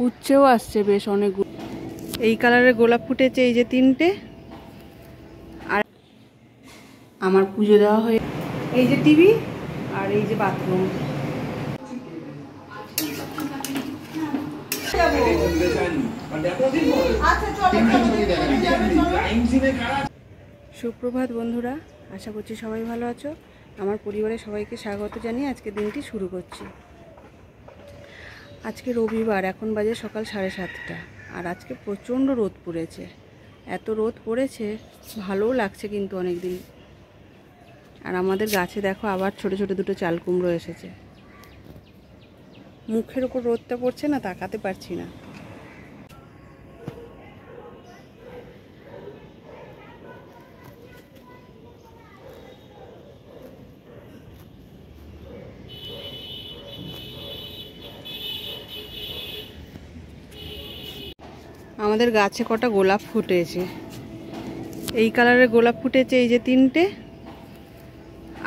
উচ্ছেও আসছে বেশ অনেকগুলো। এই কালারের গোলাপ ফুটেছে এই যে 3টে। আর আমার পুজো দেওয়া হয়ে এই যে টিভি আর এই যে বাথরুম। সুপ্রভাত বন্ধুরা, আশা করছি সবাই ভালো আছো। আমার পরিবারের সবাইকে স্বাগত জানিয়ে আজকে দিনটি শুরু করছি। আজকে রবিবার, এখন বাজে সকাল 7:30। আর আজকে প্রচণ্ড রোদ পড়েছে। এত রোদ পড়েছে, ভালোও লাগছে কিন্তু অনেক দিন। আর আমাদের গাছে দেখো আবার ছোট ছোট দুটো চাল কুমড়ো এসেছে। মুখের ওপর রোদটা পড়ছে না, তাকাতে পারছি না। আমাদের গাছে কটা গোলাপ ফুটেছে। এই কালারের গোলাপ ফুটেছে এই যে 3টে।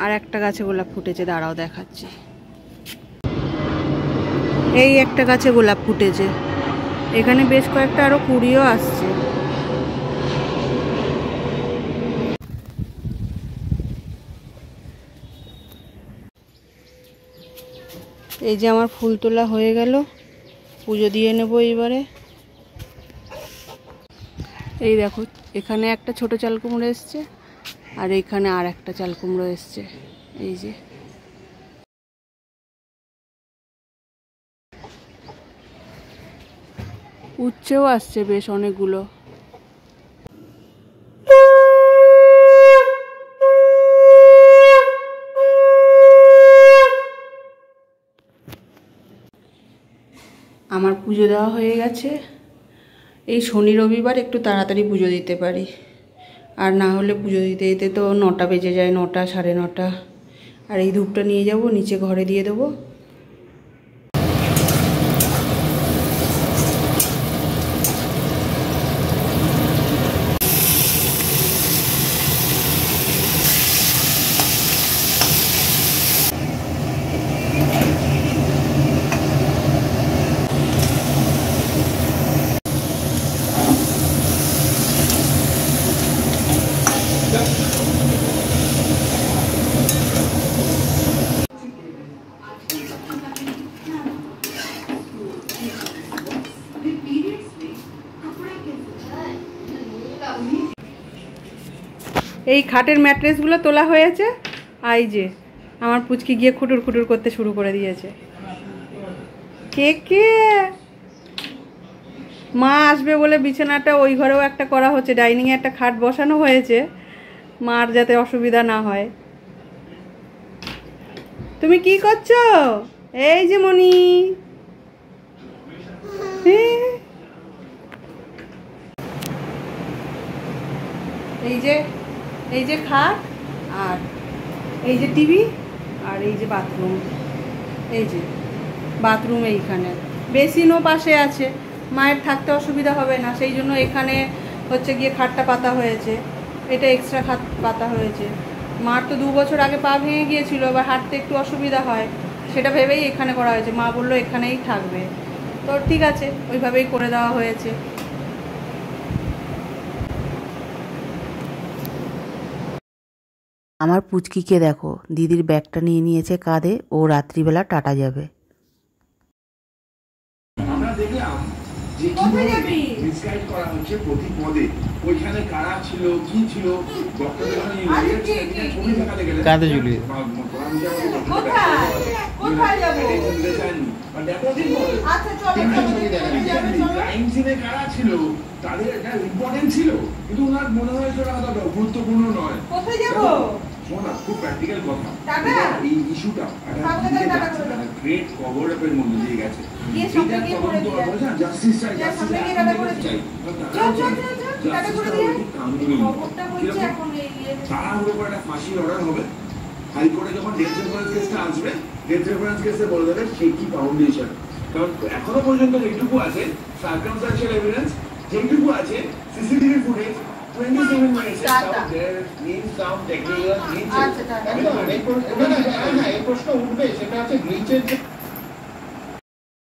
আর একটা গাছে গোলাপ ফুটেছে, দাঁড়াও দেখাচ্ছি। এই একটা গাছে গোলাপ ফুটেছে। এখানে বেশ কয়েকটা আরো কুড়িও আসছে। এই যে আমার ফুল তোলা হয়ে গেল, পুজো দিয়ে নেব এবারে। এই দেখো, এখানে একটা ছোট চাল কুমড়ো এসছে, আর এখানে আর একটা চাল কুমড়ো এসছে। এই যে উচ্ছেও আসছে বেশ অনেকগুলো। আমার পুজো দেওয়া হয়ে গেছে। এই শনি রবিবার একটু তাড়াতাড়ি পুজো দিতে পারি, আর না হলে পুজো দিতে দিতে তো 9টা বেজে যায়, 9টা 9:30। আর এই ধূপটা নিয়ে যাব, নিচে ঘরে দিয়ে দেবো। এই খাটের ম্যাট্রেসগুলো তোলা হয়েছে। আর এই যে আমার পুচকি গিয়ে খুটুর খুটুর করতে শুরু করে দিয়েছে। কে কে মা আসবে বলে বিছানাটা ওই ঘরেও একটা করা হচ্ছে, ডাইনিংয়ে একটা খাট বসানো হয়েছে, মার যাতে অসুবিধা না হয়। তুমি কি করছো? এই যে মনি, এই যে খাট, আর এই যে টিভি, আর এই যে বাথরুম। এই যে বাথরুম এইখানে, বেসিনও পাশে আছে, মায়ের থাকতে অসুবিধা হবে না, সেই জন্য এখানে হচ্ছে গিয়ে খাটটা পাতা হয়েছে। এটা এক্সট্রা খাট পাতা হয়েছে। মার তো 2 বছর আগে পা ভেঙে গিয়েছিল, এবার হাঁটতে একটু অসুবিধা হয়, সেটা ভেবেই এখানে করা হয়েছে। মা বললো এখানেই থাকবে, তো ঠিক আছে, ওইভাবেই করে দেওয়া হয়েছে। আমার পুচকিকে দেখো, দিদির ব্যাগটা নিয়ে নিয়েছে কাঁধে, ও রাত্রিবেলা টাটা যাবে। আমরা দেখলাম যে কিভাবে ডিসক্রাইব করা হচ্ছে প্রতি পদে, ওইখানে কারা ছিল, কি ছিল, ছবি দেখাতে গেলে কাঁধে ঝুলিয়ে কোথায় যাব ক্রাইম সিনে কারা ছিল, তাদের একটা ইম্পর্টেন্ট ছিল, কিন্তু ওনার মনে হয়েছে ওটা গুরুত্বপূর্ণ নয়। কোথায় যাব? শোনা, খুব প্র্যাকটিক্যাল কথা। এই ইস্যুটা গ্রেট কভার আপের মধ্যে দিয়ে গেছে। জাস্টিস চাই, তাড়াহুড়ো করে একটা ফাঁসির অর্ডার হবে। হাইকোর্টে যখন ডেথ রেফারেন্স কেসটা আসবে, ডেথ রেফারেন্স কেসে বলে দেবে সে কি ফাউন্ডেশন। কারণ এখনো পর্যন্ত যেটুকু আছে সার্কামস্ট্যানশিয়াল এভিডেন্স, যেটুকু আছে CCTV footage, 27 minutes there means some technical glitches. এই প্রশ্ন উঠবে, সেটা হচ্ছে গ্লিচের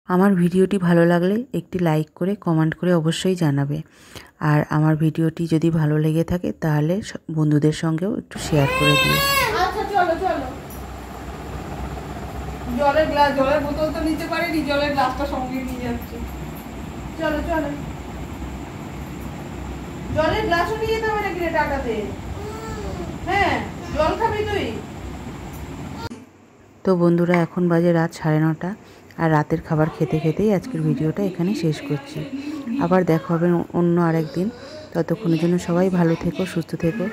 আমার ভিডিওটি ভালো লাগলে একটি লাইক করে কমেন্ট করে অবশ্যই জানাবে। আর আমার ভিডিওটি যদি ভালো লেগে থাকে তাহলে বন্ধুদের সঙ্গেও একটু শেয়ার করে দিও। আচ্ছা চলো চলো, জলের গ্লাস, জলের বোতল তো নিতে পারিনি, জলের গ্লাসটা সঙ্গে নিয়ে যাচ্ছি। চলো চলো, জলের গ্লাসও নিয়ে যেতে হবে নাকি রে টাকাতে? হ্যাঁ, জল খাবি তুই? তো বন্ধুরা, এখন বাজে রাত 9:30, আর রাতের খাবার খেতে খেতেই আজকের ভিডিওটা এখানে শেষ করছি। আবার দেখা হবে অন্য আরেক দিন। ততক্ষণের জন্য সবাই ভালো থেকো, সুস্থ থেকো,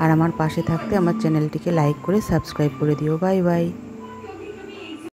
আর আমার পাশে থাকতে আমার চ্যানেলটিকে লাইক করে সাবস্ক্রাইব করে দিও। Bye bye.